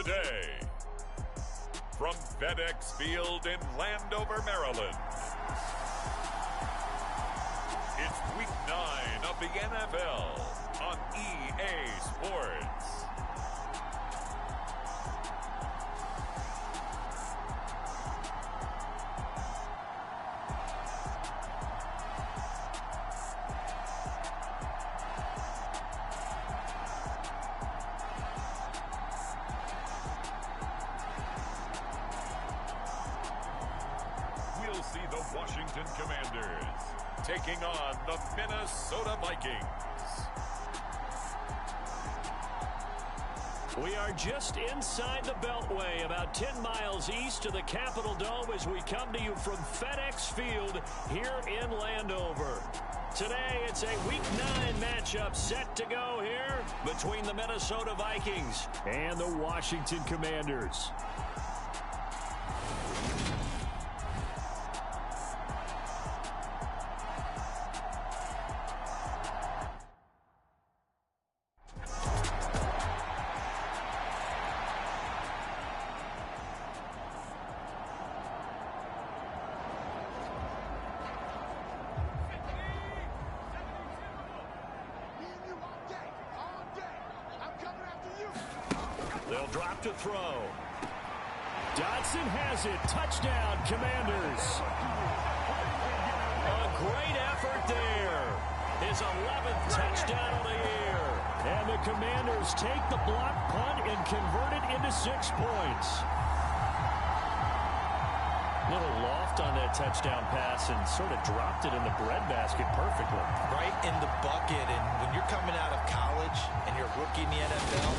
today. From FedEx Field in Landover, Maryland, it's Week 9 of the NFL on EA Sports. See the Washington Commanders taking on the Minnesota Vikings. We are just inside the Beltway, about 10 miles east of the Capitol Dome as we come to you from FedEx Field here in Landover. Today, it's a Week 9 matchup set to go here between the Minnesota Vikings and the Washington Commanders. They'll drop to throw. Dotson has it. Touchdown, Commanders. A great effort there. His 11th touchdown of the year. And the Commanders take the block punt and convert it into 6 points. Little loft on that touchdown pass and sort of dropped it in the breadbasket perfectly. Right in the bucket. And when you're coming out of college and you're a rookie in the NFL,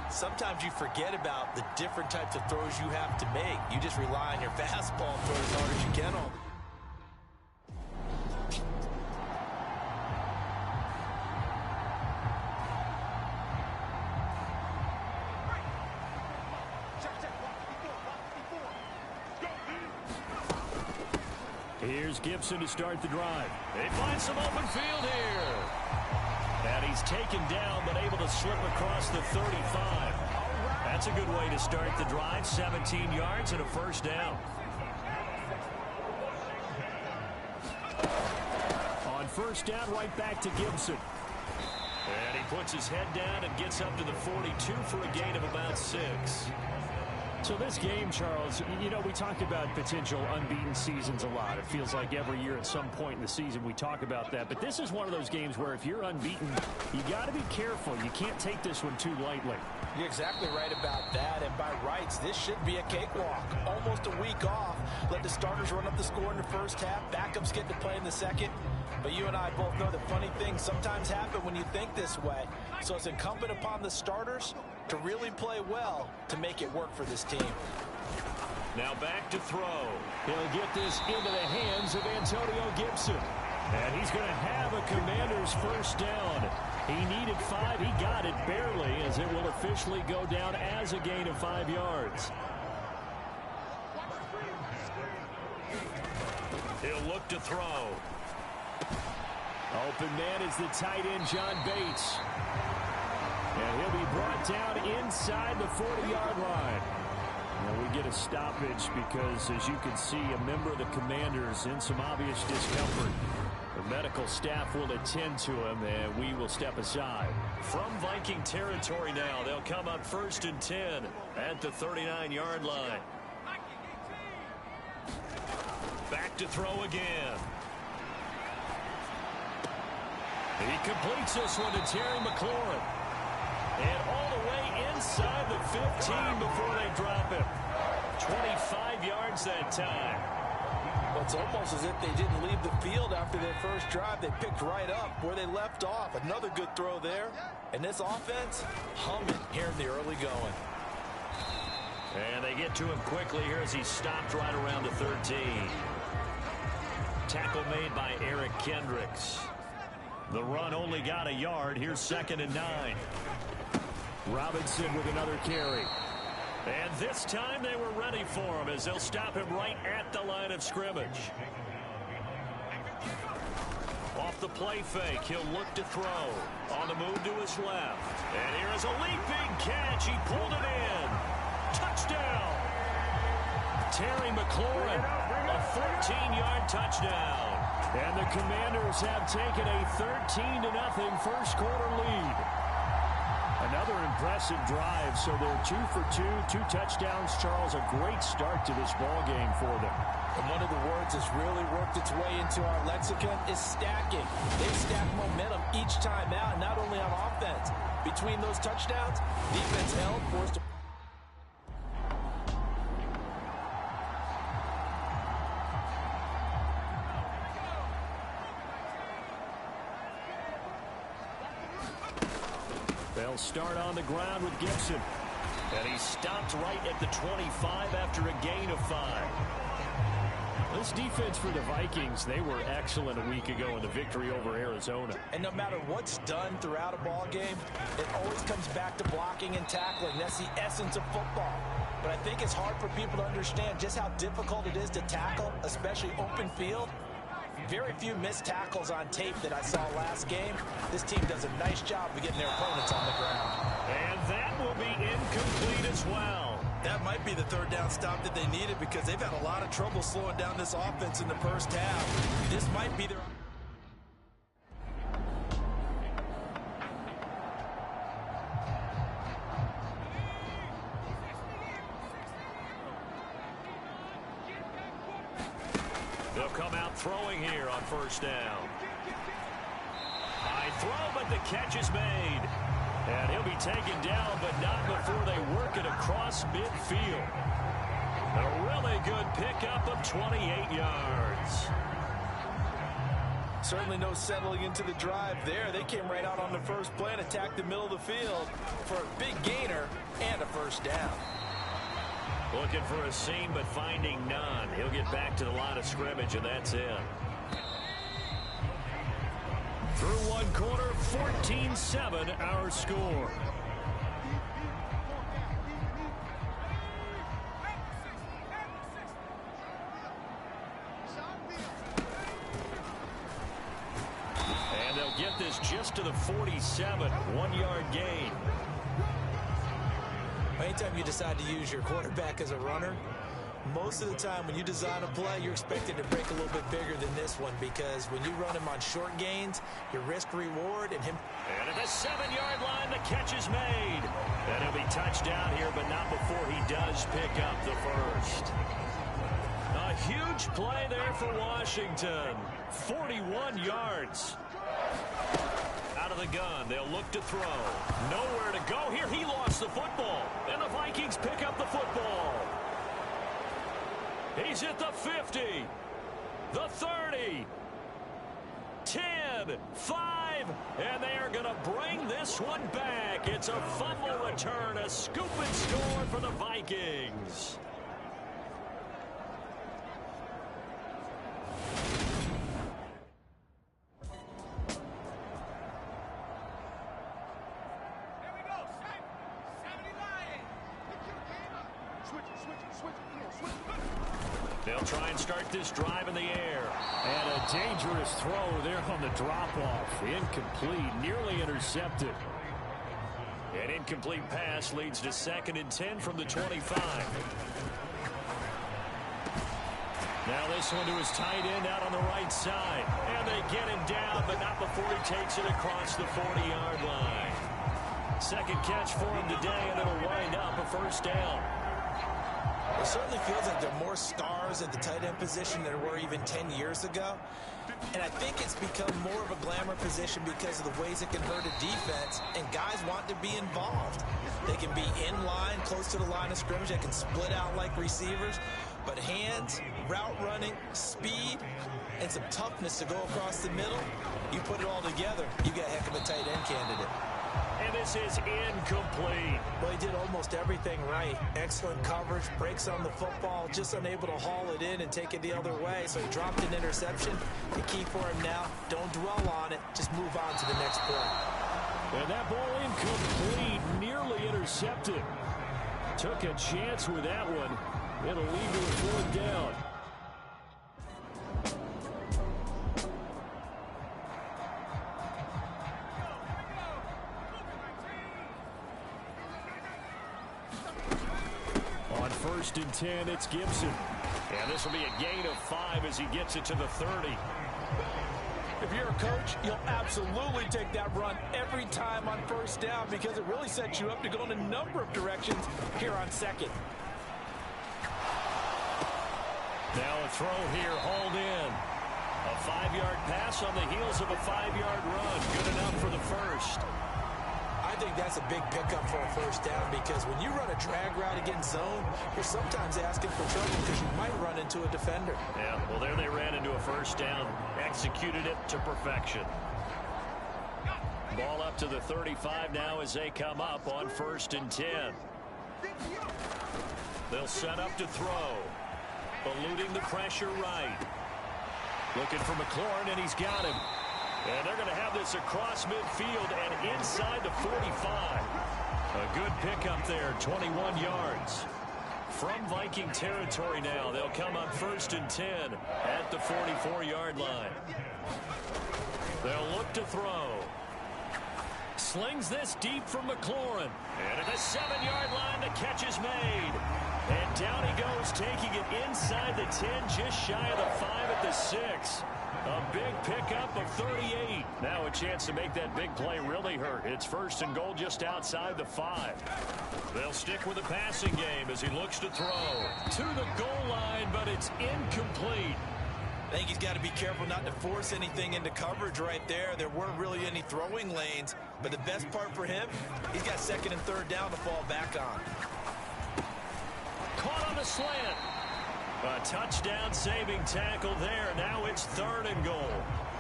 sometimes you forget about the different types of throws you have to make. You just rely on your fastball and throw as hard as you can on. Here's Gibson to start the drive. They find some open field here. And he's taken down, but able to slip across the 35. That's a good way to start the drive. 17 yards and a first down. On first down, right back to Gibson. And he puts his head down and gets up to the 42 for a gain of about 6. So this game, Charles, you know, we talk about potential unbeaten seasons a lot. It feels like every year at some point in the season we talk about that. But this is one of those games where if you're unbeaten, you got to be careful. You can't take this one too lightly. You're exactly right about that. And by rights, this should be a cakewalk. Almost a week off. Let the starters run up the score in the first half. Backups get to play in the second. But you and I both know that funny things sometimes happen when you think this way. So it's incumbent upon the starters to really play well to make it work for this team. Now back to throw. He'll get this into the hands of Antonio Gibson. And he's going to have a Commander's first down. He needed 5. He got it barely, as it will officially go down as a gain of 5 yards. He'll look to throw. Open man is the tight end, John Bates. And he'll be brought down inside the 40-yard line. And we get a stoppage because, as you can see, a member of the Commanders in some obvious discomfort. The medical staff will attend to him, and we will step aside. From Viking territory now, they'll come up 1st and 10 at the 39-yard line. Back to throw again. He completes this one to Terry McLaurin. And all the way inside the 15 before they drop him. 25 yards that time. Well, it's almost as if they didn't leave the field after their first drive. They picked right up where they left off. Another good throw there. And this offense, humming here in the early going. And they get to him quickly here as he stopped right around the 13. Tackle made by Eric Kendricks. The run only got a yard. Here's 2nd and 9. Robinson with another carry. And this time they were ready for him as they'll stop him right at the line of scrimmage. Off the play fake, he'll look to throw. On the move to his left. And here is a leaping catch. He pulled it in. touchdown. Terry McLaurin, a 14-yard touchdown. And the Commanders have taken a 13-0 first quarter lead. Another impressive drive, so they're 2 for 2, 2 touchdowns. Charles, a great start to this ball game for them. And one of the words that's really worked its way into our lexicon is stacking. They stack momentum each time out, not only on offense. Between those touchdowns, defense held, forced to... They'll start on the ground with Gibson. And he stopped right at the 25 after a gain of 5. This defense for the Vikings, they were excellent a week ago in the victory over Arizona. And no matter what's done throughout a ball game, it always comes back to blocking and tackling. That's the essence of football. But I think it's hard for people to understand just how difficult it is to tackle, especially open field. Very few missed tackles on tape that I saw last game. This team does a nice job of getting their opponents on the ground. And that will be incomplete as well. That might be the third down stop that they needed because they've had a lot of trouble slowing down this offense in the first half. This might be their... They'll come out throwing here on first down. High throw, but the catch is made. And he'll be taken down, but not before they work it across midfield. A really good pickup of 28 yards. Certainly no settling into the drive there. They came right out on the first play and attacked the middle of the field for a big gainer and a first down. Looking for a seam, but finding none. He'll get back to the line of scrimmage, and that's it. Through one quarter, 14-7 our score. And they'll get this just to the 47, 1-yard gain. Anytime you decide to use your quarterback as a runner, most of the time when you design a play, you're expected to break a little bit bigger than this one because when you run him on short gains, your risk-reward and him... And at the 7-yard line, the catch is made. And he'll be touched down here, but not before he does pick up the first. A huge play there for Washington. 41 yards. Out of the gun, they'll look to throw. Nowhere to go here. He lost the football. And the Vikings pick up the football. He's at the 50, the 30, 10, 5, and they are going to bring this one back. It's a fumble return, a scoop and score for the Vikings. They'll try and start this drive in the air. And a dangerous throw there on the drop-off. Incomplete, nearly intercepted. An incomplete pass leads to 2nd and 10 from the 25. Now this one to his tight end out on the right side. And they get him down, but not before he takes it across the 40-yard line. Second catch for him today, and it'll wind up a first down. It certainly feels like there are more stars at the tight end position than there were even 10 years ago. And I think it's become more of a glamour position because of the ways it can hurt a defense, and guys want to be involved. They can be in line, close to the line of scrimmage. They can split out like receivers. But hands, route running, speed, and some toughness to go across the middle, you put it all together, you got a heck of a tight end candidate. And this is incomplete. Well, he did almost everything right. Excellent coverage, breaks on the football, just unable to haul it in and take it the other way. So he dropped an interception. The key for him now, don't dwell on it. Just move on to the next play. And that ball incomplete, nearly intercepted. Took a chance with that one. It'll lead to a 4th down. On 10, it's Gibson. And this will be a gain of 5 as he gets it to the 30. If you're a coach, you'll absolutely take that run every time on first down because it really sets you up to go in a number of directions here on second. Now a throw here, hauled in. A 5-yard pass on the heels of a 5-yard run. Good enough for the first. I think that's a big pickup for a first down because when you run a drag route against zone, you're sometimes asking for trouble because you might run into a defender. Yeah, well, there they ran into a first down. Executed it to perfection. Ball up to the 35 now as they come up on 1st and 10. They'll set up to throw. Eluding the pressure right. Looking for McLaurin, and he's got him. And they're going to have this across midfield and inside the 45. A good pickup there, 21 yards. From Viking territory now, they'll come on 1st and 10 at the 44-yard line. They'll look to throw. Slings this deep from McLaurin. And at the 7-yard line, the catch is made. And down he goes, taking it inside the 10, just shy of the 5 at the 6. A big pickup of 38. Now a chance to make that big play really hurt. It's 1st and goal just outside the 5. They'll stick with the passing game as he looks to throw. To the goal line, but it's incomplete. I think he's got to be careful not to force anything into coverage right there. There weren't really any throwing lanes, but the best part for him, he's got 2nd and 3rd down to fall back on. Caught on the slant. A touchdown saving tackle there. Now it's 3rd and goal.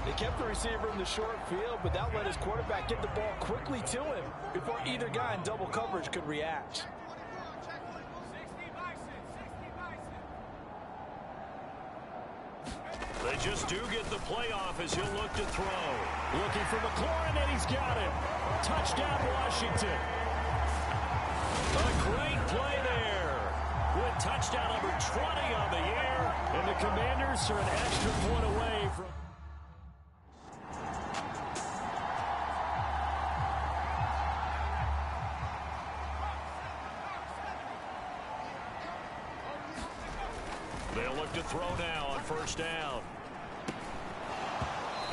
They kept the receiver in the short field, but that let his quarterback get the ball quickly to him before either guy in double coverage could react. They just do get the playoff as he'll look to throw. Looking for McLaurin, and he's got him. Touchdown, Washington. A great play there. With touchdown number 20 on the air. And the Commanders are an extra point away from... They'll look to throw now on 1st down.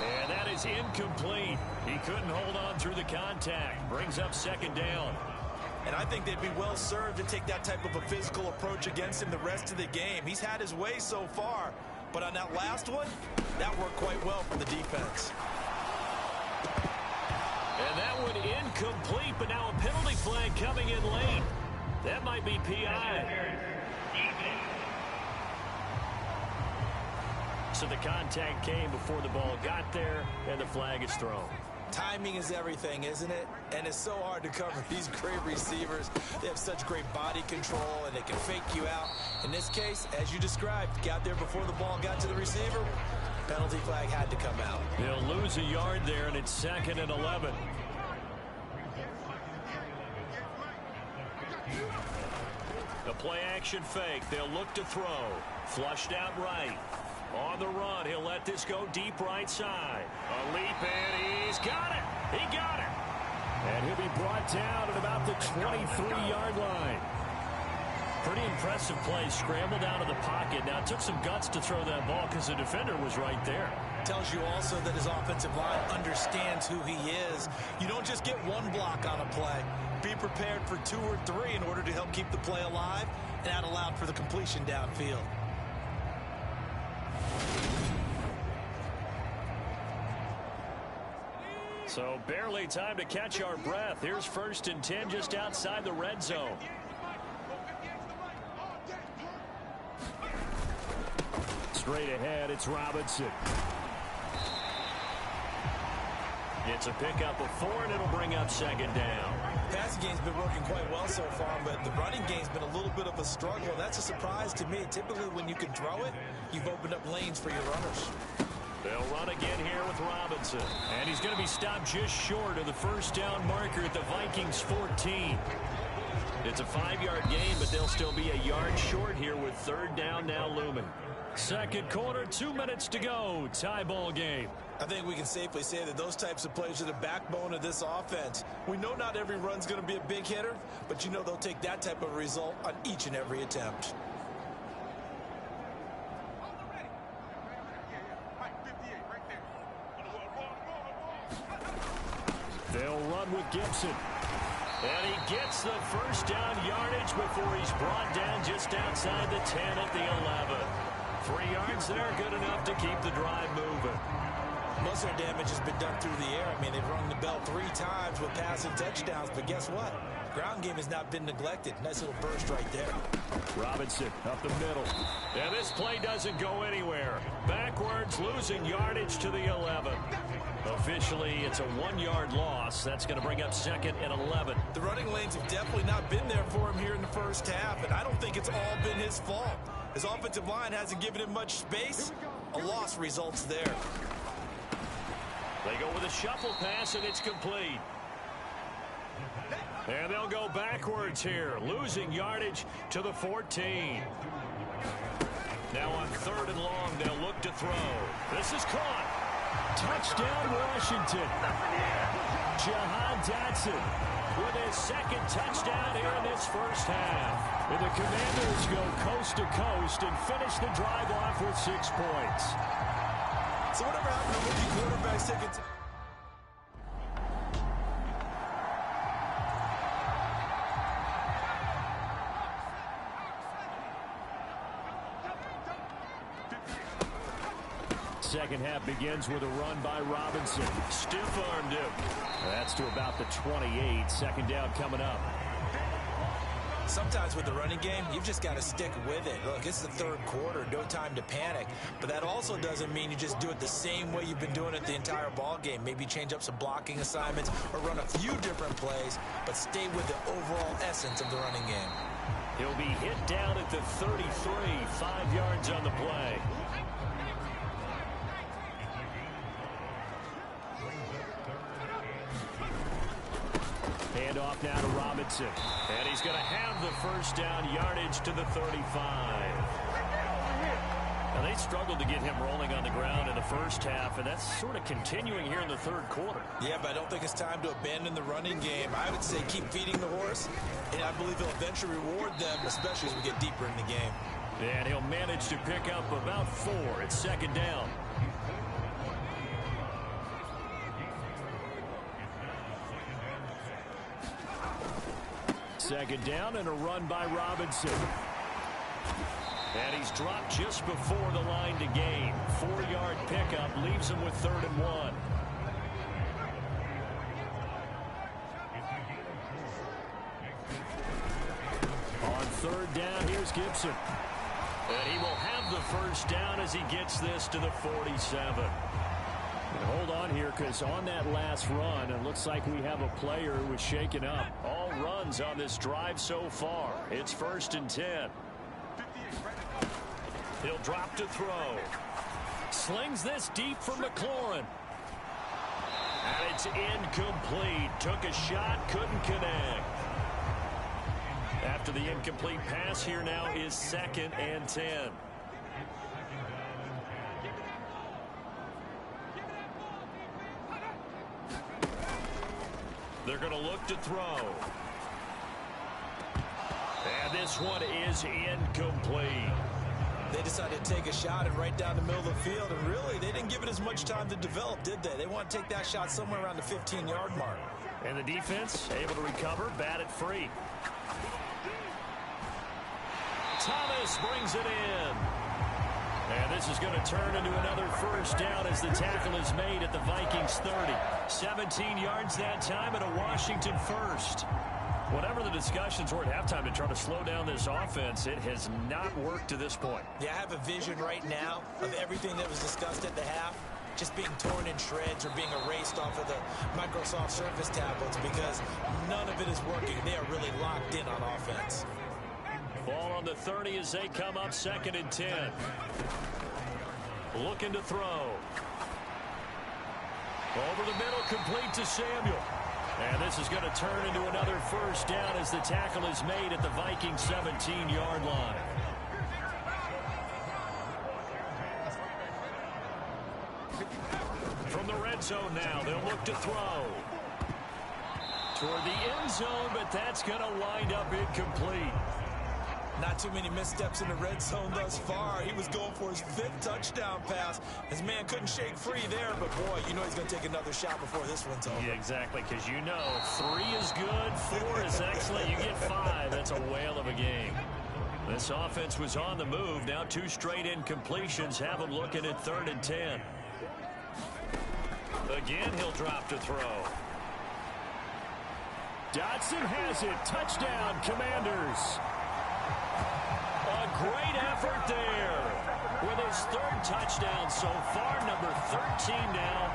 And that is incomplete. He couldn't hold on through the contact. Brings up 2nd down. And I think they'd be well served to take that type of a physical approach against him the rest of the game. He's had his way so far, but on that last one, that worked quite well for the defense. And that one incomplete, but now a penalty flag coming in late. That might be PI. So the contact came before the ball got there, and the flag is thrown. Timing is everything, isn't it? And it's so hard to cover these great receivers. They have such great body control, and they can fake you out. In this case, as you described, got there before the ball got to the receiver. Penalty flag had to come out. They'll lose a yard there, and it's 2nd and 11. The play-action fake. They'll look to throw. Flushed out right. On the run, he'll let this go deep right side. A leap, and he's got it. He got it. And he'll be brought down at about the 23-yard line. Pretty impressive play. Scrambled out of the pocket. Now, it took some guts to throw that ball because the defender was right there. Tells you also that his offensive line understands who he is. You don't just get one block on a play. Be prepared for 2 or 3 in order to help keep the play alive, and that allowed for the completion downfield. So barely time to catch our breath. Here's 1st and 10 just outside the red zone. Straight ahead, it's Robinson. It's a pickup of 4, and it'll bring up 2nd down. Passing game's been working quite well so far, but the running game's been a little bit of a struggle. That's a surprise to me. Typically, when you can throw it, you've opened up lanes for your runners. They'll run again here with Robinson. And he's going to be stopped just short of the 1st down marker at the Vikings 14. It's a 5-yard gain, but they'll still be a yard short here with 3rd down now looming. 2nd quarter, 2 minutes to go. Tie ball game. I think we can safely say that those types of plays are the backbone of this offense. We know not every run's going to be a big hitter, but you know they'll take that type of result on each and every attempt. down with Gibson. And he gets the first down yardage before he's brought down just outside the 10 at the 11. 3 yards there, good enough to keep the drive moving. Most of their damage has been done through the air. I mean, they've rung the bell 3 times with passing touchdowns, but guess what? Ground game has not been neglected. Nice little burst right there. Robinson up the middle. And this play doesn't go anywhere. Backwards, losing yardage to the 11. Officially, it's a 1-yard loss. That's going to bring up 2nd and 11. The running lanes have definitely not been there for him here in the first half, and I don't think it's all been his fault. His offensive line hasn't given him much space. A loss results there. They go with a shuffle pass, and it's complete. And they'll go backwards here, losing yardage to the 14. Now on 3rd and long, they'll look to throw. This is caught. Touchdown, Washington. Jahan Dotson with his 2nd touchdown here in this first half. And the Commanders go coast to coast and finish the drive off with 6 points. So whatever happened to rookie quarterbacks taking... Second half begins with a run by Robinson. Stiff-armed him. That's to about the 28. 2nd down coming up. Sometimes with the running game, you've just got to stick with it. Look, it's the 3rd quarter, no time to panic. But that also doesn't mean you just do it the same way you've been doing it the entire ball game. Maybe change up some blocking assignments or run a few different plays, but stay with the overall essence of the running game. He'll be hit down at the 33, 5 yards on the play. Hand off now to Robinson. And he's going to have the first down yardage to the 35. Now, they struggled to get him rolling on the ground in the first half, and that's sort of continuing here in the 3rd quarter. Yeah, but I don't think it's time to abandon the running game. I would say keep feeding the horse, and I believe he'll eventually reward them, especially as we get deeper in the game. And he'll manage to pick up about 4. It's 2nd down. Second down and a run by Robinson. And he's dropped just before the line to gain. 4-yard pickup leaves him with 3rd and 1. On 3rd down, here's Gibson. And he will have the first down as he gets this to the 47. And hold on here, because on that last run, it looks like we have a player who was shaken up. All runs on this drive so far. It's 1st and 10. He'll drop to throw. Slings this deep for McLaurin. And it's incomplete. Took a shot, couldn't connect. After the incomplete pass, here now is 2nd and 10. They're going to look to throw. And this one is incomplete. They decided to take a shot and right down the middle of the field, and really, they didn't give it as much time to develop, did they? They want to take that shot somewhere around the 15-yard mark. And the defense able to recover, bat it free. Thomas brings it in. And this is going to turn into another first down as the tackle is made at the Vikings 30. 17 yards that time and a Washington first. Whatever the discussions were at halftime to try to slow down this offense, it has not worked to this point. Yeah, I have a vision right now of everything that was discussed at the half just being torn in shreds or being erased off of the Microsoft Surface tablets because none of it is working. They are really locked in on offense. Ball on the 30 as they come up 2nd and 10. Looking to throw. Over the middle, complete to Samuel. And this is going to turn into another first down as the tackle is made at the Vikings 17-yard line. From the red zone now, they'll look to throw. Toward the end zone, but that's going to wind up incomplete. Not too many missteps in the red zone thus far. He was going for his 5th touchdown pass. His man couldn't shake free there, but boy, you know he's going to take another shot before this one's over. Yeah, exactly, because you know 3 is good, 4 is excellent. You get 5. That's a whale of a game. This offense was on the move. Now 2 straight incompletions have him looking at 3rd and 10. Again, he'll drop to throw. Dotson has it. Touchdown, Commanders. A great effort there. With his 3rd touchdown so far, number 13 now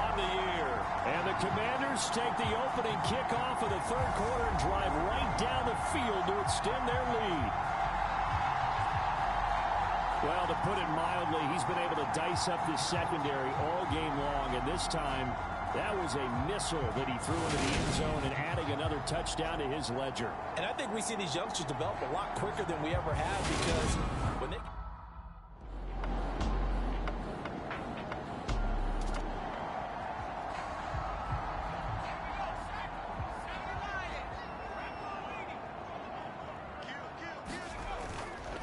on the year. And the Commanders take the opening kickoff of the 3rd quarter and drive right down the field to extend their lead. Well, to put it mildly, he's been able to dice up this secondary all game long, and this time that was a missile that he threw into the end zone and adding another touchdown to his ledger. And I think we see these youngsters develop a lot quicker than we ever have because when they...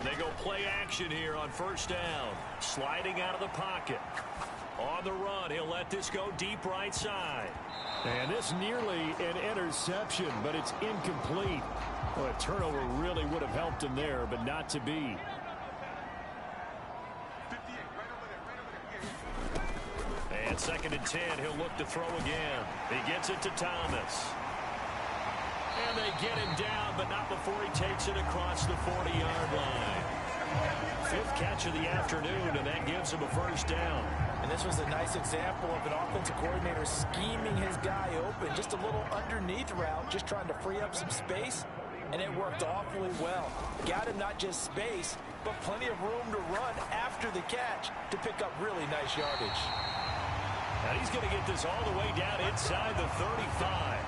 They go play action here on 1st down. Sliding out of the pocket. On the run, he'll let this go deep right side. And this nearly an interception, but it's incomplete. Well, a turnover really would have helped him there, but not to be. And 2nd and 10, he'll look to throw again. He gets it to Thomas. And they get him down, but not before he takes it across the 40-yard line. 5th catch of the afternoon, and that gives him a 1st down. And this was a nice example of an offensive coordinator scheming his guy open. Just a little underneath route, just trying to free up some space, and it worked awfully well. Got him not just space, but plenty of room to run after the catch to pick up really nice yardage. Now he's going to get this all the way down inside the 35.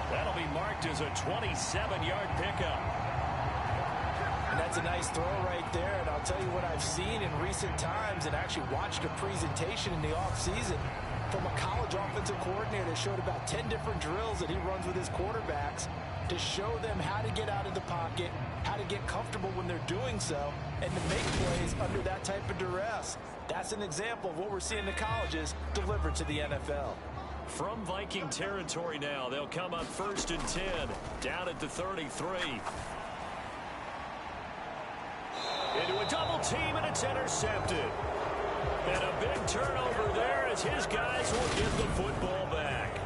That'll be marked as a 27-yard pickup. And that's a nice throw right there. And I'll tell you what I've seen in recent times and actually watched a presentation in the offseason from a college offensive coordinator that showed about 10 different drills that he runs with his quarterbacks to show them how to get out of the pocket, how to get comfortable when they're doing so, and to make plays under that type of duress. That's an example of what we're seeing in the colleges delivered to the NFL. From Viking territory now, they'll come up 1st and 10, down at the 33. Into a double team, and it's intercepted. And a big turnover there as his guys will get the football back.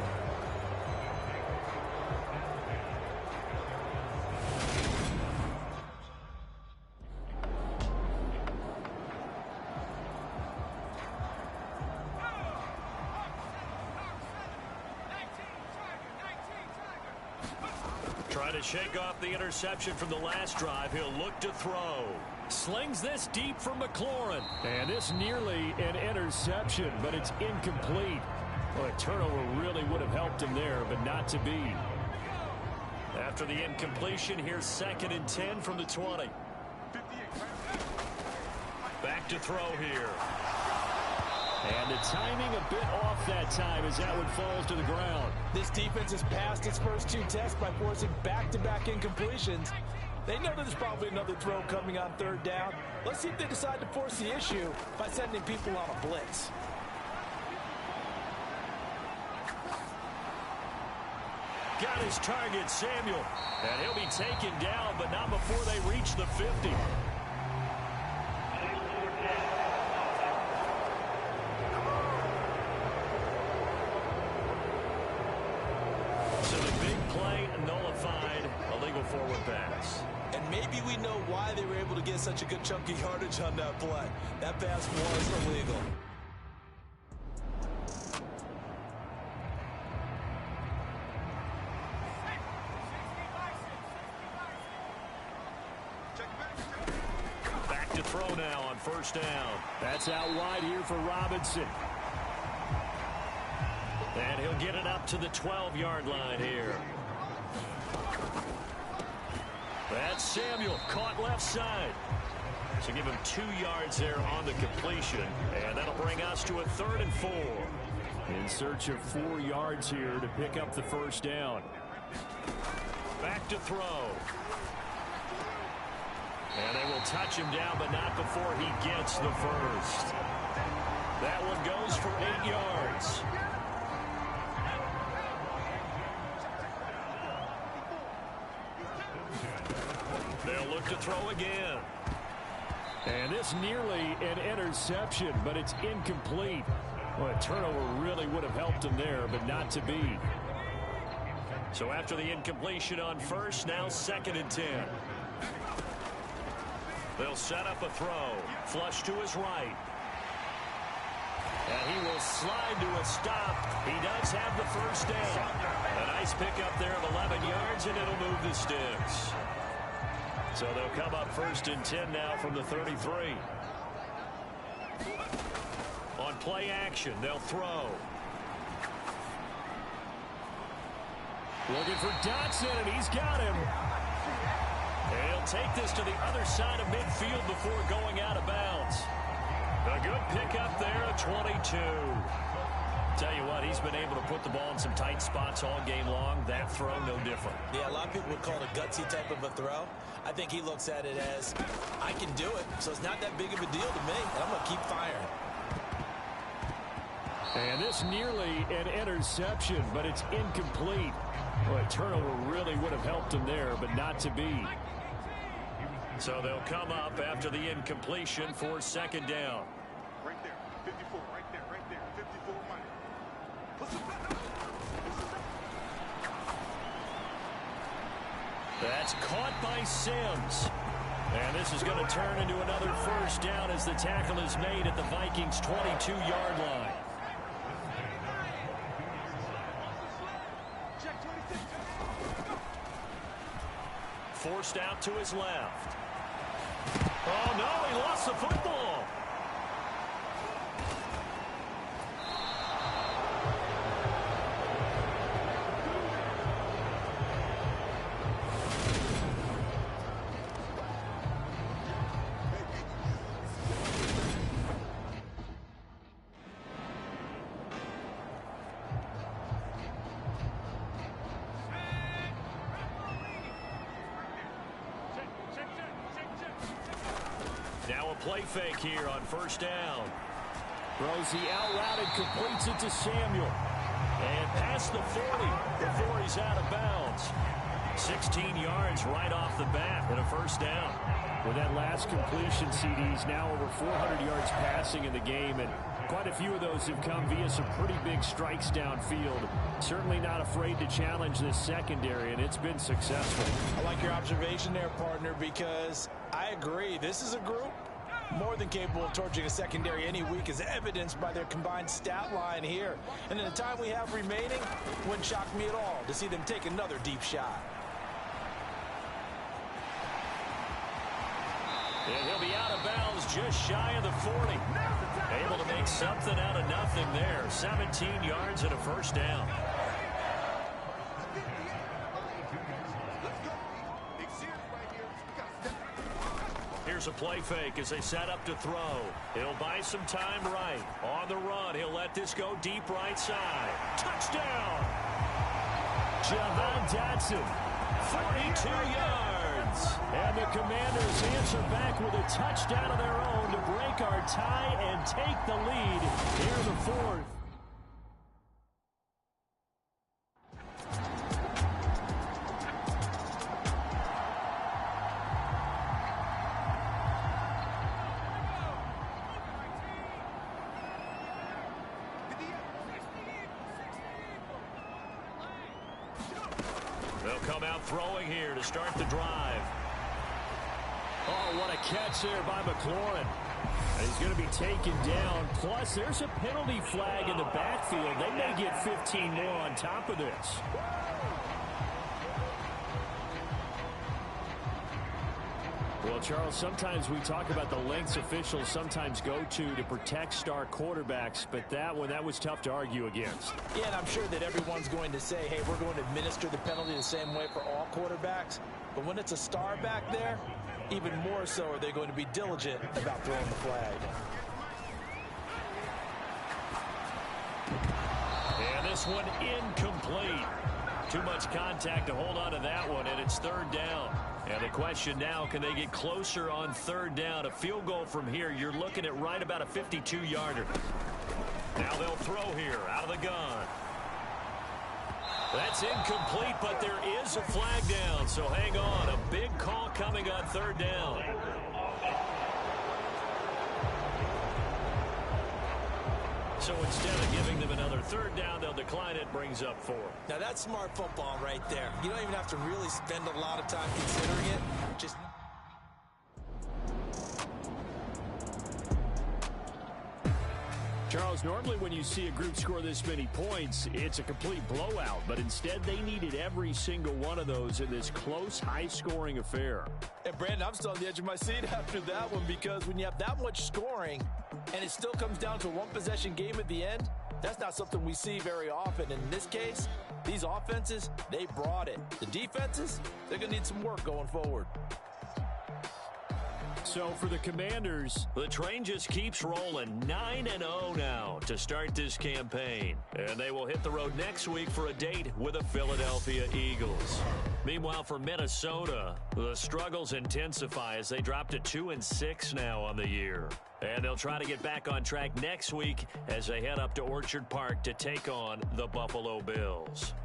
Trying to shake off the interception from the last drive. He'll look to throw. Slings this deep from McLaurin. And this nearly an interception, but it's incomplete. Well, a turnover really would have helped him there, but not to be. After the incompletion, here's 2nd and 10 from the 20. Back to throw here. And the timing a bit off that time as that one falls to the ground. This defense has passed its first 2 tests by forcing back-to-back incompletions. They know there's probably another throw coming on 3rd down. Let's see if they decide to force the issue by sending people on a blitz. Got his target, Samuel. And he'll be taken down, but not before they reach the 50. So the big play nullified, a legal forward pass. And maybe we know why they were able to get such a good chunky yardage on that play. That pass was illegal. Back to throw now on 1st down. That's out wide here for Robinson. And he'll get it up to the 12-yard line here. That's Samuel, caught left side. So give him 2 yards there on the completion. And that'll bring us to a 3rd and 4. In search of 4 yards here to pick up the 1st down. Back to throw. And they will touch him down, but not before he gets the first. That one goes for 8 yards. They'll look to throw again. And this nearly an interception, but it's incomplete. Well, a turnover really would have helped him there, but not to be. So after the incompletion on first, now 2nd and 10. They'll set up a throw. Flush to his right. And he will slide to a stop. He does have the first down. A nice pickup there of 11 yards, and it'll move the sticks. So they'll come up 1st and 10 now from the 33. On play action, they'll throw. Looking for Dotson, and he's got him. And he'll take this to the other side of midfield before going out of bounds. A good pickup there at 22. Tell you what, he's been able to put the ball in some tight spots all game long. That throw, no different. Yeah, a lot of people would call it a gutsy type of a throw. I think he looks at it as, I can do it, so it's not that big of a deal to me, and I'm going to keep firing. And this nearly an interception, but it's incomplete. Well, a turnover really would have helped him there, but not to be. So they'll come up after the incompletion for 2nd down. Right there, 54, right there, 54 money. That's caught by Sims. And this is going to turn into another first down as the tackle is made at the Vikings' 22-yard line. Forced out to his left. Oh, no, he lost the football. Now a play fake here on 1st down. Throws the out route and completes it to Samuel. And past the 40 before he's out of bounds. 16 yards right off the bat and a 1st down. With that last completion, CD's now over 400 yards passing in the game, and quite a few of those have come via some pretty big strikes downfield. Certainly not afraid to challenge this secondary, and it's been successful. I like your observation there, partner, because I agree. This is a group more than capable of torching a secondary any week, as evidenced by their combined stat line here. And in the time we have remaining, wouldn't shock me at all to see them take another deep shot. And he'll be out of bounds just shy of the 40. Able to make something out of nothing there. 17 yards and a 1st down. Here's a play fake as they set up to throw. He'll buy some time right. On the run, he'll let this go deep right side. Touchdown! Jahan Dotson, 42 yards. And the Commanders answer back with a touchdown of their own to break our tie and take the lead here in the 4th. They'll come out throwing here to start the drive. Oh, what a catch there by McLaurin. And he's going to be taken down. Plus, there's a penalty flag in the backfield. They may get 15 more on top of this. Well, Charles, sometimes we talk about the lengths officials sometimes go to protect star quarterbacks, but that one, that was tough to argue against. Yeah, and I'm sure that everyone's going to say, hey, we're going to administer the penalty the same way for all quarterbacks. But when it's a star back there, even more so are they going to be diligent about throwing the flag. And this one incomplete. Too much contact to hold on to that one, and it's third down. And the question now, can they get closer on third down? A field goal from here, you're looking at right about a 52-yarder. Now they'll throw here out of the gun. That's incomplete, but there is a flag down, so hang on. A big call coming on third down. So instead of giving them another third down, they'll decline it, brings up 4. Now that's smart football right there. You don't even have to really spend a lot of time considering it. Just Charles, normally when you see a group score this many points, it's a complete blowout. But instead, they needed every single one of those in this close, high-scoring affair. And, Brandon, I'm still on the edge of my seat after that one because when you have that much scoring and it still comes down to a one-possession game at the end, that's not something we see very often. And in this case, these offenses, they brought it. The defenses, they're going to need some work going forward. So for the Commanders, the train just keeps rolling. 9-0 now to start this campaign. And they will hit the road next week for a date with the Philadelphia Eagles. Meanwhile, for Minnesota, the struggles intensify as they drop to 2-6 now on the year. And they'll try to get back on track next week as they head up to Orchard Park to take on the Buffalo Bills.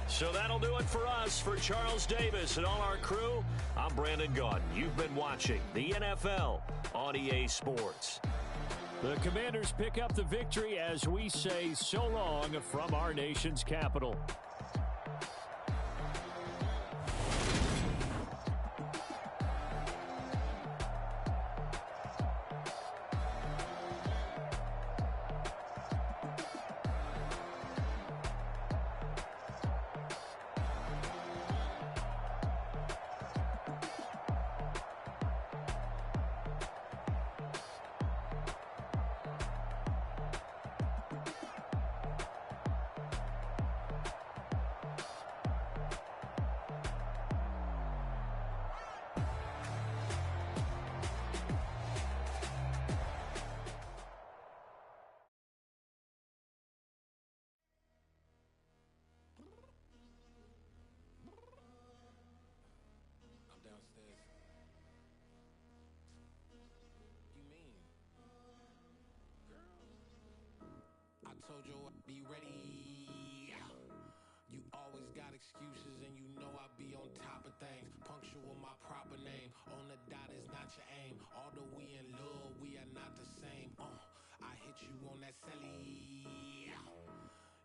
So that'll do it for us. For Charles Davis and all our crew, I'm Brandon Gaudin. You've been watching the NFL on EA Sports. The Commanders pick up the victory as we say so long from our nation's capital. Told you I'd be ready. You always got excuses and you know I be on top of things. Punctual my proper name. On the dot is not your aim. Although we in love, we are not the same. I hit you on that celly.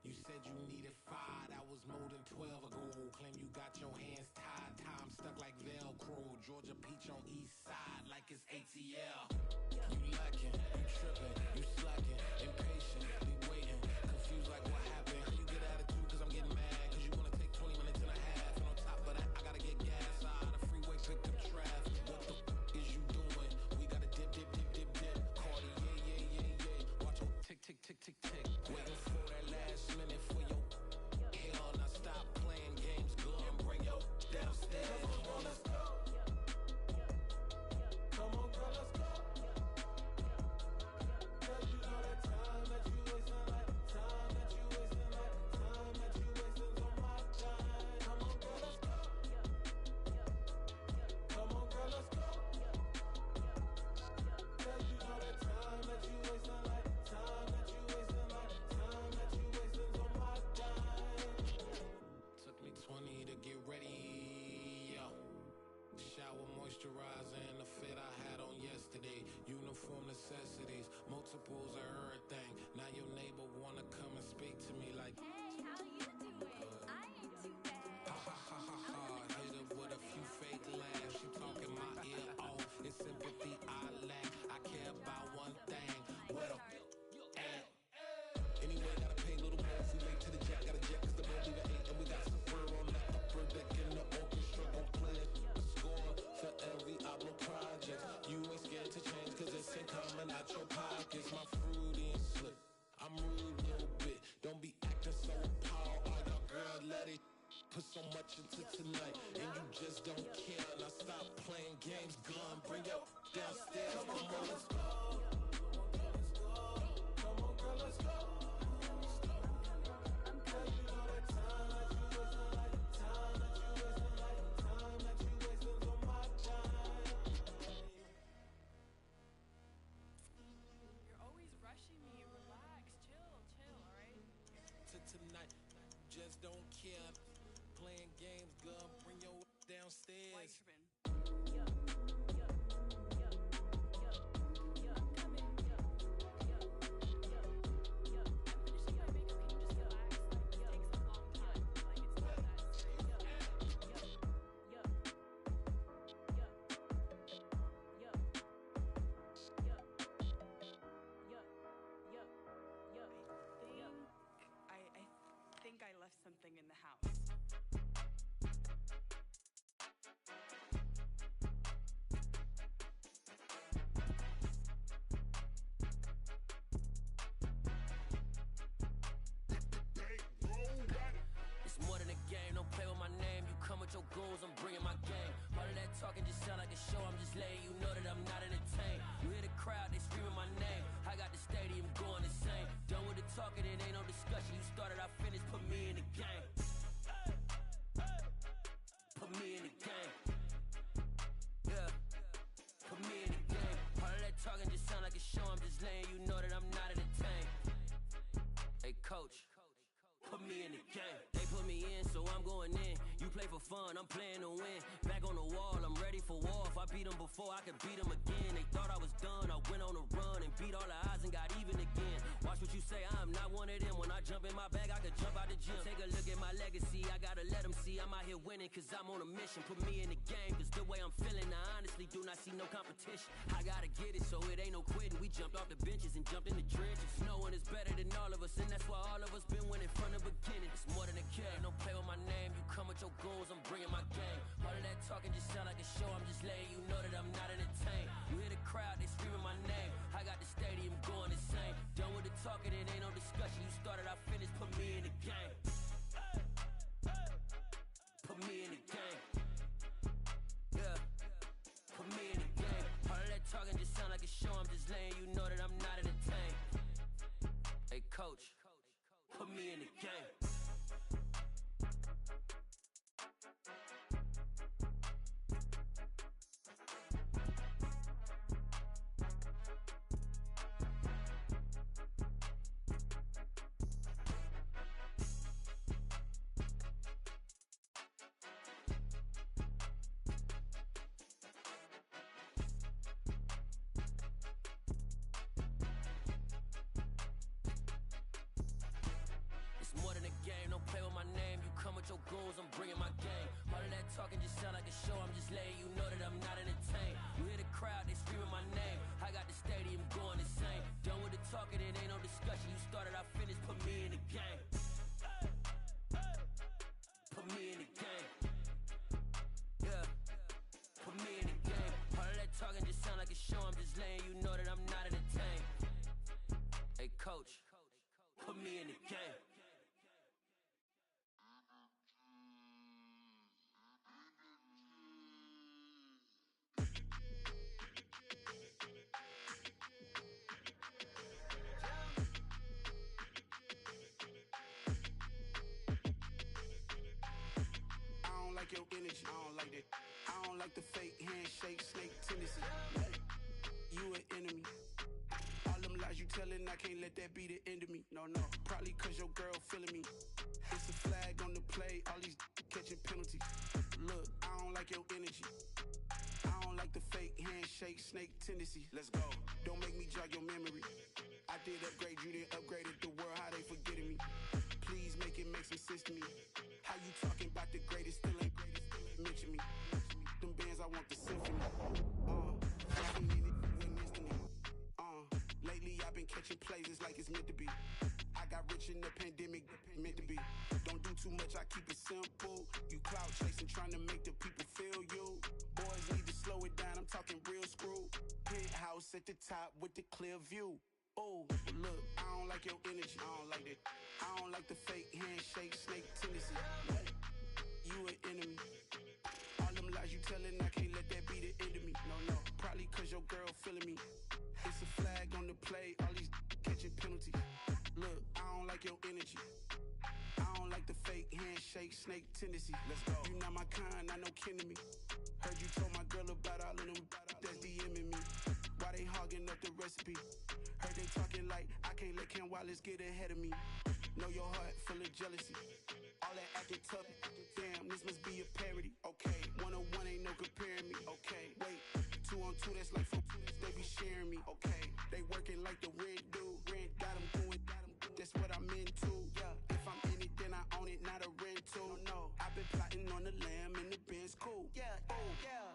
You said you needed 5, that was more than 12 ago. Claim you got your hands tied, time stuck like Velcro. Georgia Peach on east side like it's ATL. You lacking, you tripping, you slacking, impatient. Confused like what happened. You get attitude cause I'm getting mad. Cause you wanna take 20 minutes and a half. And on top of that, I gotta get gas. Side the freeway, pick up traffic. What the is you doing? We gotta dip. Cardi, yeah. Watch your tick. Waiting for that last minute for your hell. Now stop playing games, girl, and bring your downstairs. Come on, let's go. Come on, girl, let's go. Cause you know that time that you wasting like time that you wasting on my time. Come on, girl, let's go. Come on, girl, let's go. Cause you know that time that you wasting like time that you wasting on my time. Took me 20 to get ready. Yo. Shower moisturizer and the fit I had on yesterday. Uniform necessities, multiples of everything. Now your neighbor wanna come and speak to me like, Hey, how you doing? I ain't too bad. ha. Hit her with a few fake laughs. She talking my ear off. It's sympathy I lack. I care about one thing. Where the at? Anyway, gotta pay a little more if we late to the jack. Gotta jet cause the boat leave at 8. And we got Super on the upper deck in the orchestra. Gon' play it. Score for every album project. You ain't scared to change cause it's ain't coming out your pockets. My fruity and slick. I'm rude a little bit. Don't be acting so appalled. All y'all girl, let it put so much into tonight. And you just don't care. Now stop playing games, gun. Bring your downstairs. Come on, let's go. Come on, girl, let's go. guys. I think I left something in the house. It's more than a game, don't play with my name. You come with your goons, I'm bringing my game. All of that talking just sound like a show, I'm just letting you know that I'm not entertained. You hear the crowd, they screaming my name. I got the stadium going insane. Done with the talking, it ain't no discussion. You started, I finished, put me in the game. Put me in the game. Yeah, put me in the game. All of that talking just sound like a show, I'm just letting you know that I'm not entertained. Hey coach, put me in the game. They put me in, so I'm going in. You play for fun, I'm playing to win. Back on the wall, I'm ready for war. If I beat them before, I could beat them again. They thought I was done, I went on a run and beat all the odds and got even again. Watch what you say, I'm not one of them. When I jump in my bag, I could jump out the gym. Take a look at my legacy, I gotta let them see I'm out here winning, cause I'm on a mission. Put me in the game, cause the way I'm feeling, I honestly do not see no competition. I gotta get it, so it ain't no quitting. We jumped off the benches and jumped in the trenches. No one is better than all of us, and that's why all of us been winning from the beginning. It's more than a game, don't play with my name. You come with your goons, I'm bringing my game. All of that talking just sound like a show, I'm just letting you know that I'm not entertained. You hear the crowd, they screaming my name. I got the stadium going insane. Done with the talking, it ain't no discussion. You started, I finished, put me in the game. Put me in the game. Yeah, put me in the game. All of that talking just sound like a show, I'm just letting you know that I'm not entertained. Hey coach, put me in the game. Your goons, I'm bringing my game. All of that talking just sound like a show, I'm just letting you know that I'm not entertained. You hear the crowd, they screaming my name. I got the stadium going insane. Done with the talking, it ain't no discussion. You started, I finished, put me in the game. Put me in the game. Yeah, put me in the game. All of that talking just sound like a show, I'm just letting you know that I'm not entertained. Hey coach, put me in the game. Like your energy, I don't like that. I don't like the fake handshake, snake tendency. You an enemy. All them lies you telling, I can't let that be the end of me. No, probably cause your girl feeling me. It's a flag on the play, all these catching penalties. Look, I don't like your energy. I don't like the fake handshake, snake tendency. Let's go. Don't make me jog your memory. I did upgrade, you didn't upgrade it. The world, how they forgetting me. Please make it make some sense to me. How you talking about the greatest, still ain't greatest, still ain't mention me. Them bands, I want the symphony. Lately I've been catching plays, it's like it's meant to be. I got rich in the pandemic, meant to be. Don't do too much, I keep it simple. You clout chasing, trying to make the people feel you. Boys need to slow it down, I'm talking real screw. Penthouse at the top with the clear view. Oh, look, I don't like your energy, I don't like that. I don't like the fake handshake, snake tendency. You an enemy. All them lies you telling, I can't let that be the end of me. No, probably cause your girl feeling me. It's a flag on the play, all these catching penalties. Look, I don't like your energy. I don't like the fake handshake, snake tendency. Let's go. You not my kind, not no kin to me. Heard you told my girl about all of them that's DMing me. Why they hogging up the recipe? Heard they talking like I can't let Ken Wallace get ahead of me. Know your heart full of jealousy. All that acting tough, damn, this must be a parody. Okay, 101 ain't no too, that's like for they be sharing me. Okay, they working like the rent do. Rent got them going, that's what I'm into. Yeah, if I'm in it, then I own it, not a rental. No, I've been plotting on the lamb and the Benz cool. Yeah, oh, yeah.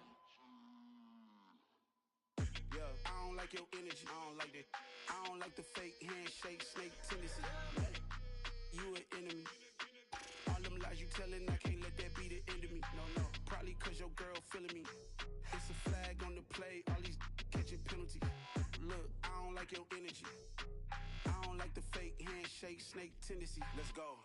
Yeah, I don't like your energy. I don't like that. I don't like the fake handshake, snake tendency. You an enemy. All them lies you telling, I can't let that be the end of me. No, no. Probably cause your girl feeling me. It's a flag on the play, all these catching penalties. Look, I don't like your energy. I don't like the fake handshake, snake tendency. Let's go.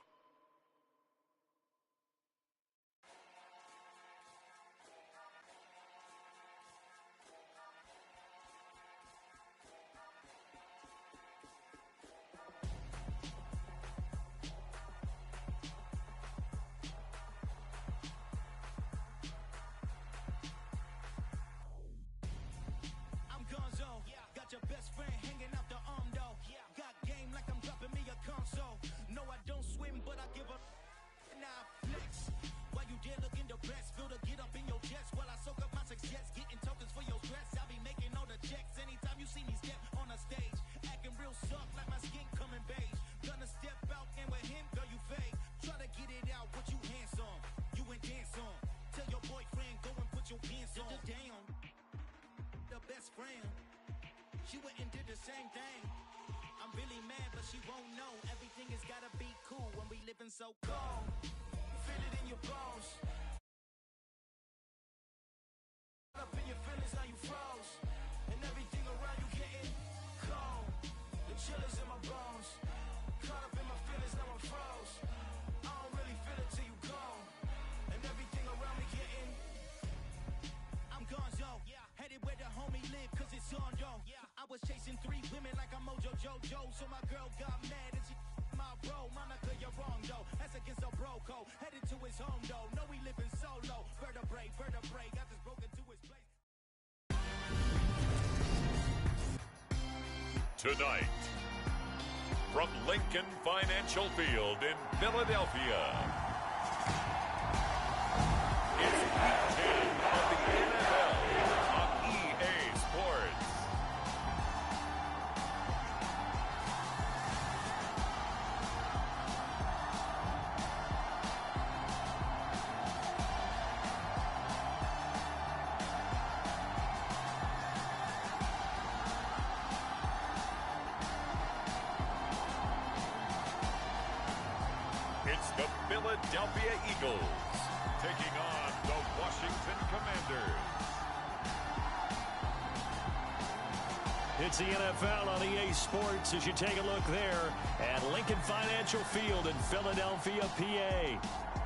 She went and did the same thing. I'm really mad, but she won't know. Everything has gotta be cool when we living so cold. Feel it in your bones. Up in your feelings, now you froze. And everything around you getting cold. The chill is in my bones. Caught up in my feelings, now I'm froze. I don't really feel it till you go. And everything around me getting I'm gonzo. Headed where the homie live, cause it's on, yo. I was chasing 3 women like I'm Mojo Jojo. So my girl got mad and she my bro. Monica, you're wrong, though. That's against a bro code. Headed to his home, though. No, we living solo. Vertebrae, got this broken to his place. Tonight, from Lincoln Financial Field in Philadelphia, it's Week 10 of the NFL on EA Sports. It's the Philadelphia Eagles taking on the Washington Commanders. It's the NFL on EA Sports as you take a look there at Lincoln Financial Field in Philadelphia, PA.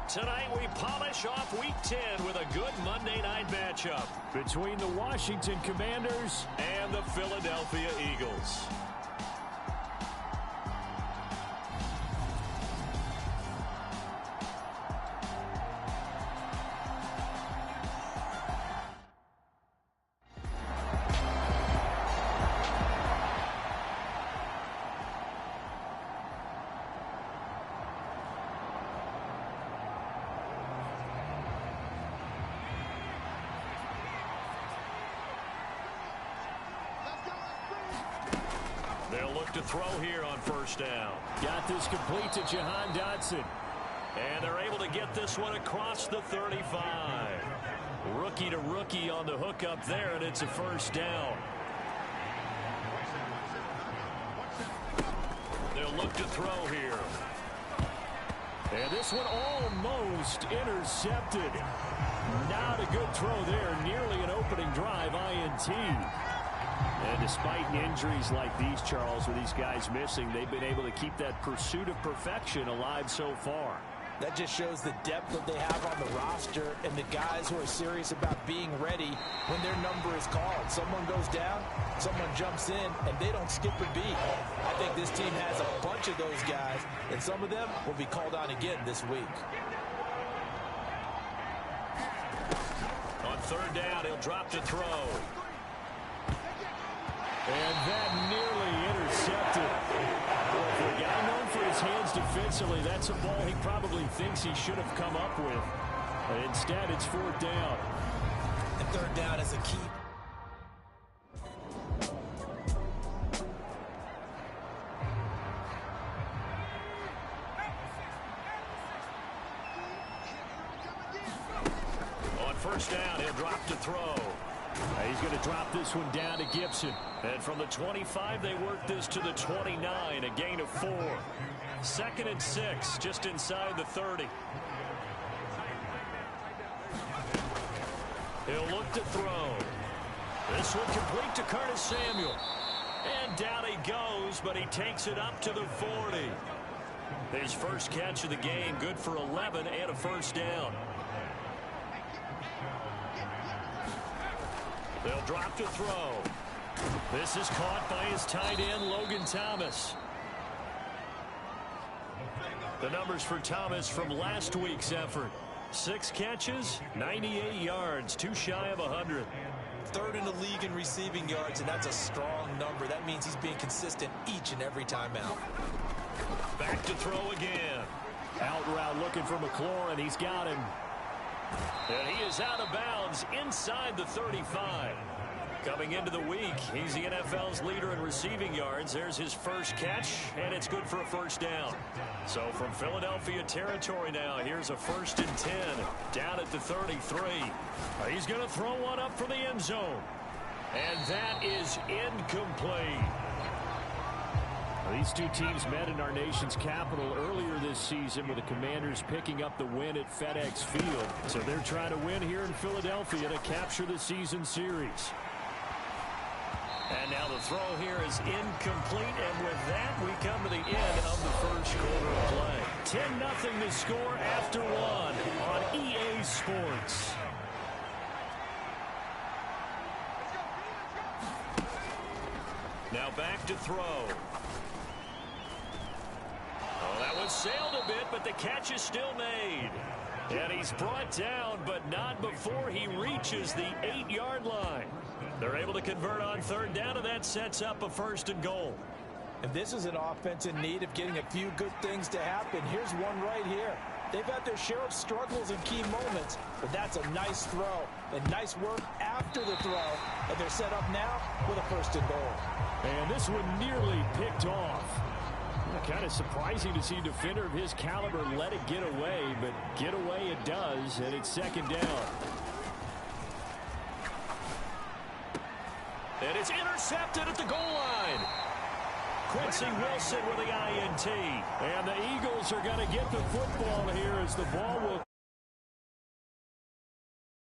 Tonight we polish off Week 10 with a good Monday night matchup between the Washington Commanders and the Philadelphia Eagles. They'll look to throw here on first down. Got this complete to Jahan Dotson. And they're able to get this one across the 35. Rookie to rookie on the hookup there, and it's a first down. They'll look to throw here. And this one almost intercepted. Not a good throw there. Nearly an opening drive INT. And despite injuries like these, Charles, with these guys missing, they've been able to keep that pursuit of perfection alive so far. That just shows the depth that they have on the roster and the guys who are serious about being ready when their number is called. Someone goes down, someone jumps in, and they don't skip a beat. I think this team has a bunch of those guys, and some of them will be called on again this week. On third down, he'll drop to throw. And that nearly intercepted. Well, for a guy known for his hands defensively, that's a ball he probably thinks he should have come up with. But instead, it's fourth down. And third down is a key first down. He'll drop to throw. He's going to drop this one down to Gibson. And from the 25, they work this to the 29, a gain of 4. 2nd and 6, just inside the 30. He'll look to throw. This one complete to Curtis Samuel. And down he goes, but he takes it up to the 40. His first catch of the game, good for 11 and a first down. They'll drop to throw. This is caught by his tight end, Logan Thomas. The numbers for Thomas from last week's effort. 6 catches, 98 yards, too shy of 100. 3rd in the league in receiving yards, and that's a strong number. That means he's being consistent each and every time out. Back to throw again. Out route looking for McLaurin. He's got him. And he is out of bounds inside the 35. Coming into the week, he's the NFL's leader in receiving yards. There's his first catch, and it's good for a first down. So from Philadelphia territory now, here's a 1st and 10 down at the 33. He's going to throw one up for the end zone. And that is incomplete. These two teams met in our nation's capital earlier this season with the Commanders picking up the win at FedEx Field. So they're trying to win here in Philadelphia to capture the season series. And now the throw here is incomplete, and with that, we come to the end of the first quarter of play. 10-0 to score after 1 on EA Sports. Now back to throw. Oh, that one sailed a bit, but the catch is still made. And he's brought down, but not before he reaches the 8-yard line. They're able to convert on 3rd down, and that sets up a 1st and goal. And this is an offense in need of getting a few good things to happen. Here's one right here. They've had their share of struggles in key moments, but that's a nice throw and nice work after the throw. And they're set up now with a 1st and goal. And this one nearly picked off. Kind of surprising to see a defender of his caliber let it get away, but get away it does, and it's 2nd down. And it's intercepted at the goal line. Quincy Wilson with the INT. And the Eagles are going to get the football here as the ball will